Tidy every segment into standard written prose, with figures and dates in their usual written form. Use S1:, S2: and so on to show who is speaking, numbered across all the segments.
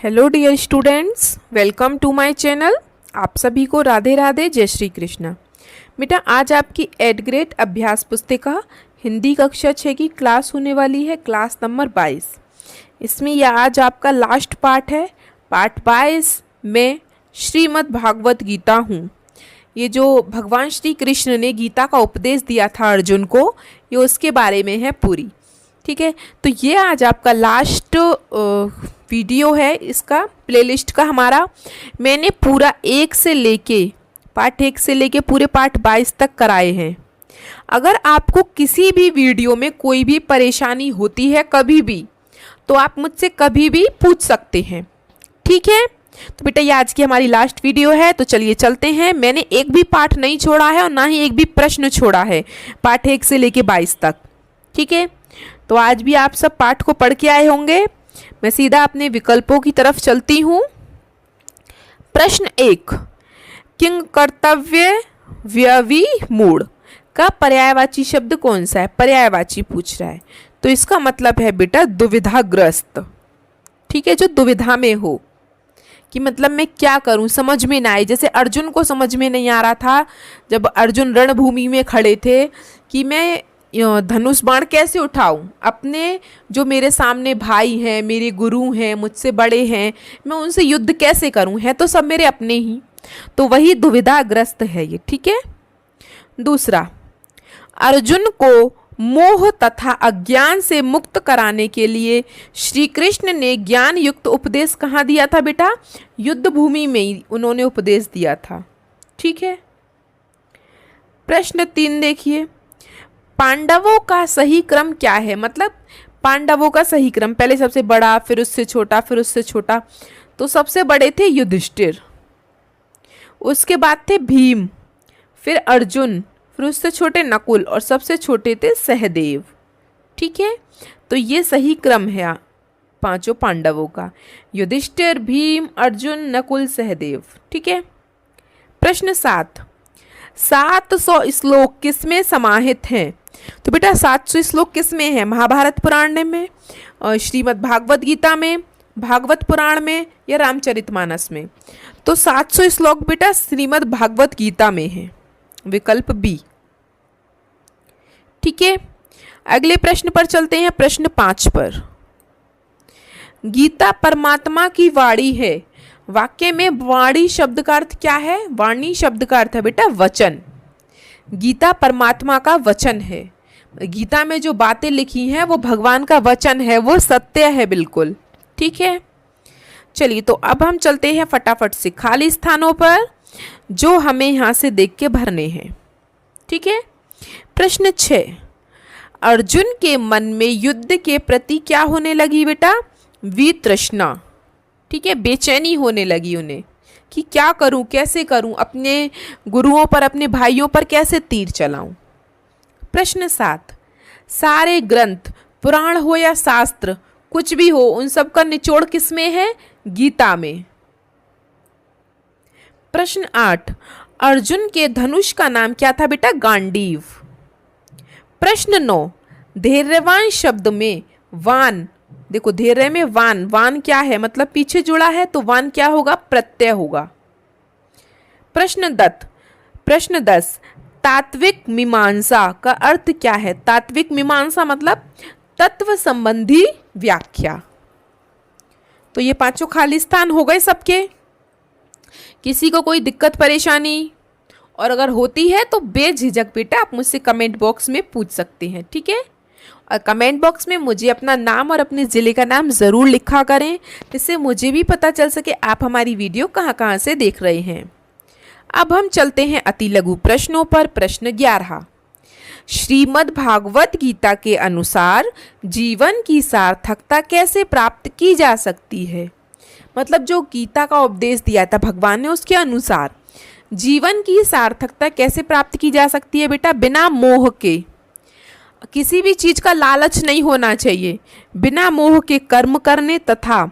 S1: Hello dear students, welcome to my channel. आप सभी को राधे राधे, जय श्री कृष्ण। बेटा, आज आपकी 8th ग्रेड अभ्यास पुस्तिका हिंदी कक्षा 6 की क्लास होने वाली है, क्लास नंबर 22। इसमें यह आज आपका लास्ट पार्ट है। पार्ट 22 में श्रीमद् भागवत गीता हूँ। ये जो भगवान श्री कृष्ण ने गीता का उपदेश दिया था अर्जुन को, ये उसके बारे में है पूरी। ठीक है, तो ये आज आपका लास्ट वीडियो है इसका प्लेलिस्ट का हमारा। मैंने पूरा पार्ट 1 से लेके पूरे पार्ट 22 तक कराए हैं। अगर आपको किसी भी वीडियो में कोई भी परेशानी होती है कभी भी, तो आप मुझसे कभी भी पूछ सकते हैं। ठीक है, तो बेटा ये आज की हमारी लास्ट वीडियो है, तो चलिए चलते हैं। मैंने एक भी पार्ट नहीं छोड़ा है और ना ही एक भी प्रश्न छोड़ा है पार्ट 1 से लेके 22 तक। ठीक है, तो आज भी आप सब पाठ को पढ़ के आए होंगे। मैं सीधा अपने विकल्पों की तरफ चलती हूँ। प्रश्न 1, किंग कर्तव्य व्यवी मूड का पर्यायवाची शब्द कौन सा है? पर्यायवाची पूछ रहा है, तो इसका मतलब है बेटा दुविधाग्रस्त। ठीक है, जो दुविधा में हो कि मतलब मैं क्या करूं, समझ में ना आए। जैसे अर्जुन को समझ में नहीं आ रहा था जब अर्जुन रणभूमि में खड़े थे कि मैं धनुष बाण कैसे उठाऊं, अपने जो मेरे सामने भाई हैं, मेरे गुरु हैं, मुझसे बड़े हैं, मैं उनसे युद्ध कैसे करूं, है तो सब मेरे अपने ही। तो वही दुविधाग्रस्त है ये। ठीक है, दूसरा, अर्जुन को मोह तथा अज्ञान से मुक्त कराने के लिए श्री कृष्ण ने ज्ञान युक्त उपदेश कहाँ दिया था बेटा? युद्ध भूमि में ही उन्होंने उपदेश दिया था। ठीक है, प्रश्न 3 देखिए, पांडवों का सही क्रम क्या है? मतलब पांडवों का सही क्रम, पहले सबसे बड़ा, फिर उससे छोटा, फिर उससे छोटा। तो सबसे बड़े थे युधिष्ठिर, उसके बाद थे भीम, फिर अर्जुन, फिर उससे छोटे नकुल और सबसे छोटे थे सहदेव। ठीक है, तो ये सही क्रम है पांचों पांडवों का, युधिष्ठिर, भीम, अर्जुन, नकुल, सहदेव। ठीक है, प्रश्न 7, 700 श्लोक किसमें समाहित हैं? तो बेटा 700 श्लोक किसमें है? महाभारत पुराण में, श्रीमद् भागवत गीता में, भागवत पुराण में या रामचरितमानस में? तो 700 श्लोक बेटा श्रीमद् भागवत गीता में है, विकल्प बी। ठीक है, अगले प्रश्न पर चलते हैं, प्रश्न 5 पर। गीता परमात्मा की वाणी है। वाक्य में वाणी शब्द का अर्थ क्या है? वाणी शब्द का अर्थ है बेटा वचन। गीता परमात्मा का वचन है। गीता में जो बातें लिखी हैं वो भगवान का वचन है, वो सत्य है बिल्कुल। ठीक है, चलिए तो अब हम चलते हैं फटाफट से खाली स्थानों पर जो हमें यहाँ से देख के भरने हैं। ठीक है, प्रश्न 6, अर्जुन के मन में युद्ध के प्रति क्या होने लगी बेटा? वितृष्णा। ठीक है, बेचैनी होने लगी उन्हें कि क्या करूं, कैसे करूं, अपने गुरुओं पर, अपने भाइयों पर कैसे तीर चलाऊं। प्रश्न 7, सारे ग्रंथ, पुराण हो या शास्त्र, कुछ भी हो, उन सब का निचोड़ किसमें है? गीता में। प्रश्न 8, अर्जुन के धनुष का नाम क्या था बेटा? गांडीव। प्रश्न 9, धैर्यवान शब्द में वान, देखो धैर्य में वान, वान क्या है? मतलब पीछे जुड़ा है, तो वान क्या होगा? प्रत्यय होगा। प्रश्न 10, तात्विक मीमांसा का अर्थ क्या है? तात्विक मीमांसा मतलब तत्व संबंधी व्याख्या। तो ये पांचों खाली स्थान हो गए सबके। किसी को कोई दिक्कत परेशानी और अगर होती है तो बेझिझक बेटा आप मुझसे कमेंट बॉक्स में पूछ सकते हैं। ठीक है, और कमेंट बॉक्स में मुझे अपना नाम और अपने ज़िले का नाम ज़रूर लिखा करें, जिससे मुझे भी पता चल सके आप हमारी वीडियो कहाँ कहाँ से देख रहे हैं। अब हम चलते हैं अति लघु प्रश्नों पर। प्रश्न 11, श्रीमद् भागवत गीता के अनुसार जीवन की सार्थकता कैसे प्राप्त की जा सकती है? मतलब जो गीता का उपदेश दिया था भगवान ने, उसके अनुसार जीवन की सार्थकता कैसे प्राप्त की जा सकती है बेटा? बिना मोह के, किसी भी चीज का लालच नहीं होना चाहिए, बिना मोह के कर्म करने तथा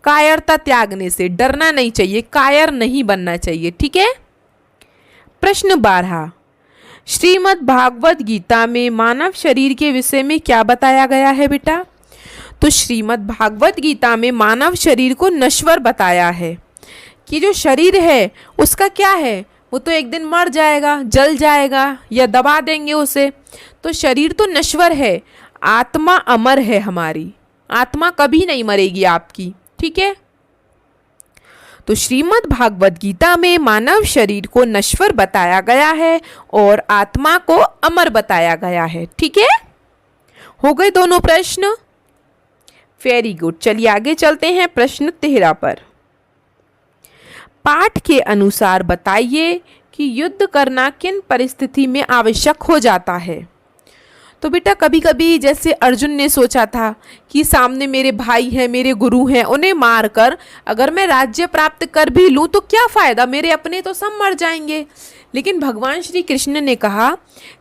S1: कायरता त्यागने से, डरना नहीं चाहिए, कायर नहीं बनना चाहिए। ठीक है, प्रश्न 12, श्रीमद् भागवत गीता में मानव शरीर के विषय में क्या बताया गया है बेटा? तो श्रीमद् भागवत गीता में मानव शरीर को नश्वर बताया है कि जो शरीर है उसका क्या है, वो तो एक दिन मर जाएगा, जल जाएगा या दबा देंगे उसे। तो शरीर तो नश्वर है, आत्मा अमर है। हमारी आत्मा कभी नहीं मरेगी आपकी, ठीक है। तो श्रीमद् भागवत गीता में मानव शरीर को नश्वर बताया गया है और आत्मा को अमर बताया गया है, ठीक है। हो गए दोनों प्रश्न, वेरी गुड। चलिए आगे चलते हैं प्रश्न 13 पर। पाठ के अनुसार बताइए कि युद्ध करना किन परिस्थिति में आवश्यक हो जाता है। तो बेटा कभी कभी जैसे अर्जुन ने सोचा था कि सामने मेरे भाई हैं, मेरे गुरु हैं, उन्हें मारकर अगर मैं राज्य प्राप्त कर भी लूँ तो क्या फ़ायदा, मेरे अपने तो सब मर जाएंगे। लेकिन भगवान श्री कृष्ण ने कहा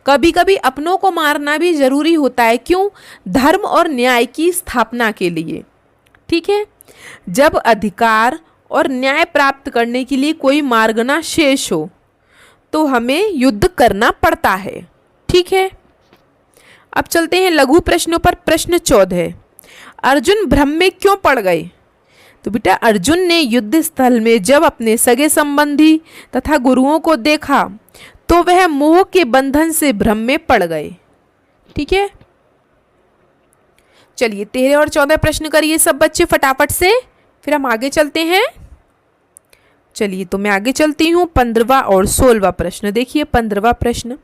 S1: कभी कभी अपनों को मारना भी ज़रूरी होता है। क्यों? धर्म और न्याय की स्थापना के लिए, ठीक है। जब अधिकार और न्याय प्राप्त करने के लिए कोई मार्ग ना शेष हो तो हमें युद्ध करना पड़ता है, ठीक है। अब चलते हैं लघु प्रश्नों पर। प्रश्न 14, अर्जुन भ्रम में क्यों पड़ गए। तो बेटा अर्जुन ने युद्ध स्थल में जब अपने सगे संबंधी तथा गुरुओं को देखा तो वह मोह के बंधन से भ्रम में पड़ गए, ठीक है। चलिए 13 और 14 प्रश्न करिए सब बच्चे फटाफट से, फिर हम आगे चलते हैं। चलिए तो मैं आगे चलती हूँ। 15वां और 16वां प्रश्न देखिए। 15वां प्रश्न,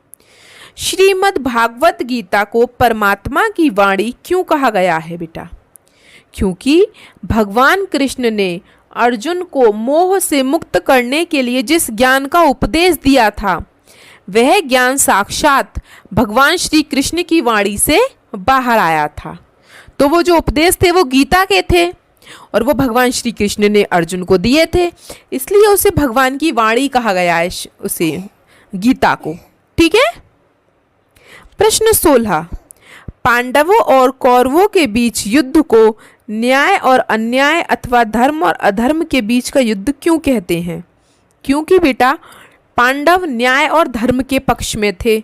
S1: श्रीमद् भागवत गीता को परमात्मा की वाणी क्यों कहा गया है बेटा। क्योंकि भगवान कृष्ण ने अर्जुन को मोह से मुक्त करने के लिए जिस ज्ञान का उपदेश दिया था वह ज्ञान साक्षात भगवान श्री कृष्ण की वाणी से बाहर आया था। तो वो जो उपदेश थे वो गीता के थे और वो भगवान श्री कृष्ण ने अर्जुन को दिए थे, इसलिए उसे भगवान की वाणी कहा गया है, उसे गीता को, ठीक है। प्रश्न 16, पांडवों और कौरवों के बीच युद्ध को न्याय और अन्याय अथवा धर्म और अधर्म के बीच का युद्ध क्यों कहते हैं। क्योंकि बेटा पांडव न्याय और धर्म के पक्ष में थे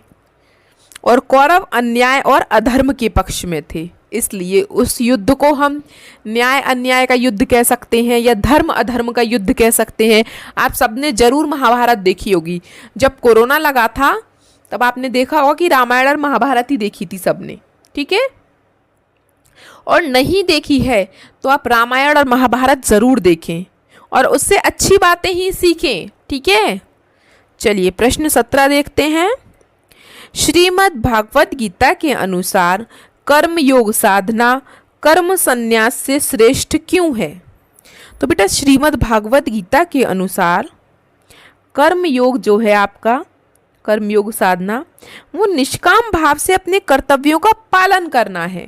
S1: और कौरव अन्याय और अधर्म के पक्ष में थे, इसलिए उस युद्ध को हम न्याय अन्याय का युद्ध कह सकते हैं या धर्म अधर्म का युद्ध कह सकते हैं। आप सबने जरूर महाभारत देखी होगी। जब कोरोना लगा था तब आपने देखा होगा कि रामायण और महाभारत ही देखी थी सबने, ठीक है। और नहीं देखी है तो आप रामायण और महाभारत ज़रूर देखें और उससे अच्छी बातें ही सीखें, ठीक है। चलिए प्रश्न 17 देखते हैं। श्रीमद् भागवत गीता के अनुसार कर्म योग साधना कर्म संन्यास से श्रेष्ठ क्यों है। तो बेटा श्रीमद् भागवत गीता के अनुसार कर्म योग जो है आपका, कर्म योग साधना, वो निष्काम भाव से अपने कर्तव्यों का पालन करना है।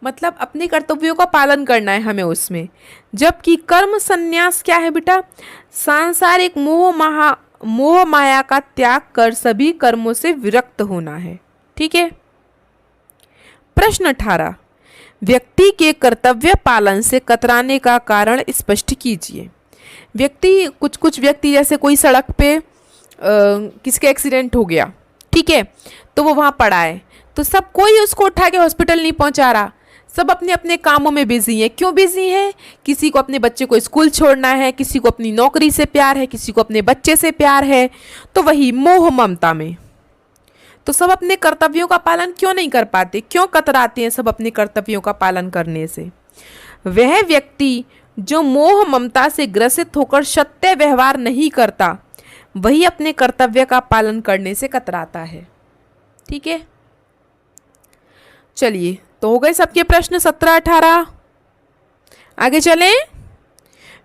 S1: मतलब अपने कर्तव्यों का पालन करना है हमें उसमें। जबकि कर्म संन्यास क्या है बेटा, सांसारिक मोह माया का त्याग कर सभी कर्मों से विरक्त होना है, ठीक है। प्रश्न 18, व्यक्ति के कर्तव्य पालन से कतराने का कारण स्पष्ट कीजिए। कुछ व्यक्ति जैसे कोई सड़क पे किसका एक्सीडेंट हो गया, ठीक है, तो वो वहाँ पड़ा है, तो सब कोई उसको उठा के हॉस्पिटल नहीं पहुँचा रहा, सब अपने अपने कामों में बिजी हैं। क्यों बिजी हैं? किसी को अपने बच्चे को स्कूल छोड़ना है, किसी को अपनी नौकरी से प्यार है, किसी को अपने बच्चे से प्यार है, तो वही मोह ममता में तो सब अपने कर्तव्यों का पालन क्यों नहीं कर पाते, क्यों कतराते हैं सब अपने कर्तव्यों का पालन करने से। वह व्यक्ति जो मोह ममता से ग्रसित होकर सत्य व्यवहार नहीं करता वही अपने कर्तव्य का पालन करने से कतराता है, ठीक है। चलिए तो हो गए सबके प्रश्न 17-18। आगे चलें।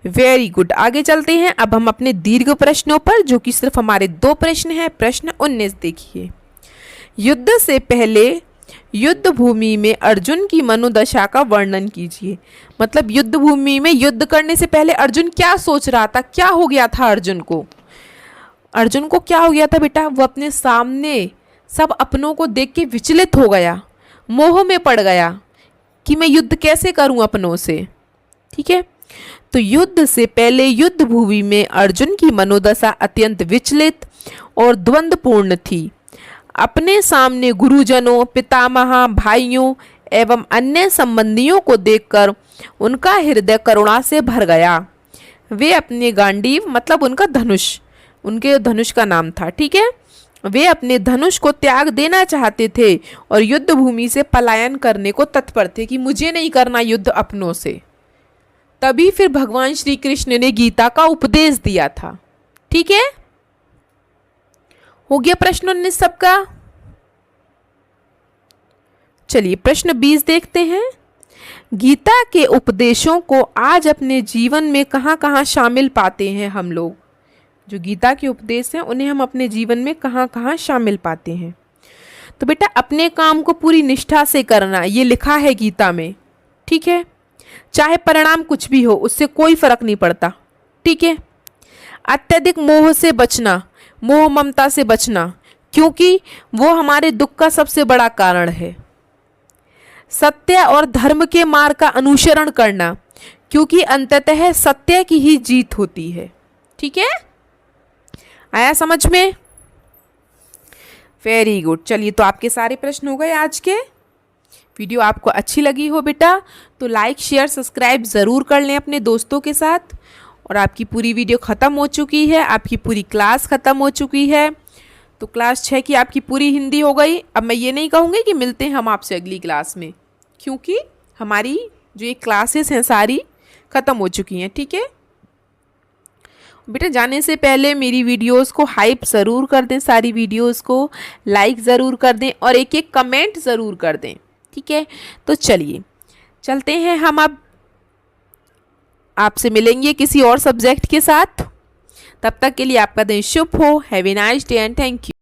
S1: वेरी गुड, आगे चलते हैं। अब हम अपने दीर्घ प्रश्नों पर, जो कि सिर्फ हमारे 2 प्रश्न हैं। प्रश्न 19 देखिए। युद्ध से पहले युद्ध भूमि में अर्जुन की मनोदशा का वर्णन कीजिए। मतलब युद्ध भूमि में युद्ध करने से पहले अर्जुन क्या सोच रहा था, क्या हो गया था अर्जुन को क्या हो गया था बेटा, वो अपने सामने सब अपनों को देख के विचलित हो गया, मोह में पड़ गया कि मैं युद्ध कैसे करूं अपनों से, ठीक है। तो युद्ध से पहले युद्ध भूमि में अर्जुन की मनोदशा अत्यंत विचलित और द्वंद्वपूर्ण थी। अपने सामने गुरुजनों, पितामह, भाइयों एवं अन्य संबंधियों को देखकर उनका हृदय करुणा से भर गया। वे अपने गांडीव मतलब उनका धनुष, उनके धनुष का नाम था, ठीक है, वे अपने धनुष को त्याग देना चाहते थे और युद्ध भूमि से पलायन करने को तत्पर थे कि मुझे नहीं करना युद्ध अपनों से। तभी फिर भगवान श्री कृष्ण ने गीता का उपदेश दिया था। ठीक है, हो गया प्रश्न 19 सबका। चलिए प्रश्न 20 देखते हैं। गीता के उपदेशों को आज अपने जीवन में कहाँ कहाँ शामिल पाते हैं हम लोग? जो गीता के उपदेश हैं उन्हें हम अपने जीवन में कहाँ कहाँ शामिल पाते हैं? तो बेटा अपने काम को पूरी निष्ठा से करना, ये लिखा है गीता में, ठीक है, चाहे परिणाम कुछ भी हो उससे कोई फर्क नहीं पड़ता, ठीक है। अत्यधिक मोह से बचना, मोह ममता से बचना, क्योंकि वो हमारे दुख का सबसे बड़ा कारण है। सत्य और धर्म के मार्ग का अनुसरण करना, क्योंकि अंततः सत्य की ही जीत होती है। ठीक है, आया समझ में? Very good. चलिए तो आपके सारे प्रश्न हो गए आज के। वीडियो आपको अच्छी लगी हो बेटा तो लाइक शेयर सब्सक्राइब ज़रूर कर लें अपने दोस्तों के साथ। और आपकी पूरी वीडियो ख़त्म हो चुकी है, आपकी पूरी क्लास ख़त्म हो चुकी है। तो क्लास 6 की आपकी पूरी हिंदी हो गई। अब मैं ये नहीं कहूँगी कि मिलते हैं हम आपसे अगली क्लास में, क्योंकि हमारी जो ये क्लासेस हैं सारी ख़त्म हो चुकी हैं। ठीक है बेटा, जाने से पहले मेरी वीडियोस को हाइप ज़रूर कर दें, सारी वीडियोस को लाइक ज़रूर कर दें और एक एक कमेंट ज़रूर कर दें। ठीक है, तो चलिए चलते हैं हम। अब आपसे मिलेंगे किसी और सब्जेक्ट के साथ। तब तक के लिए आपका दिन शुभ हो। Have a nice day and thank you.